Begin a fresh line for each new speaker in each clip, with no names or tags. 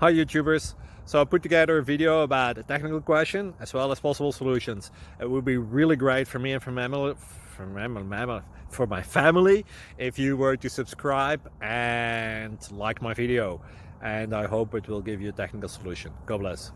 Hi YouTubers! So I put together a video about a technical question as well as possible solutions. It would be really great for me and for my family if you were to subscribe and like my video, and I hope it will give you a technical solution. God bless.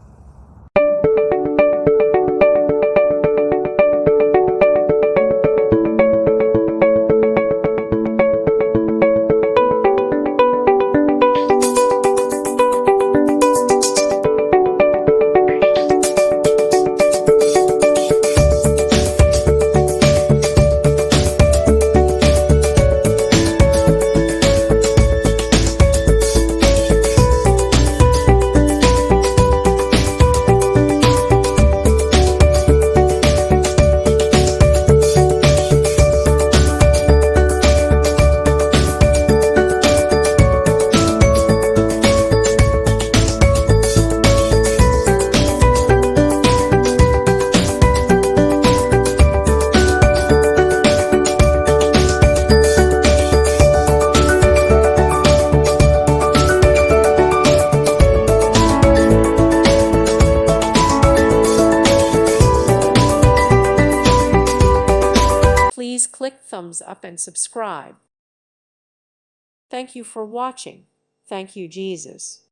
Please click thumbs up and subscribe. Thank you for watching. Thank you, Jesus.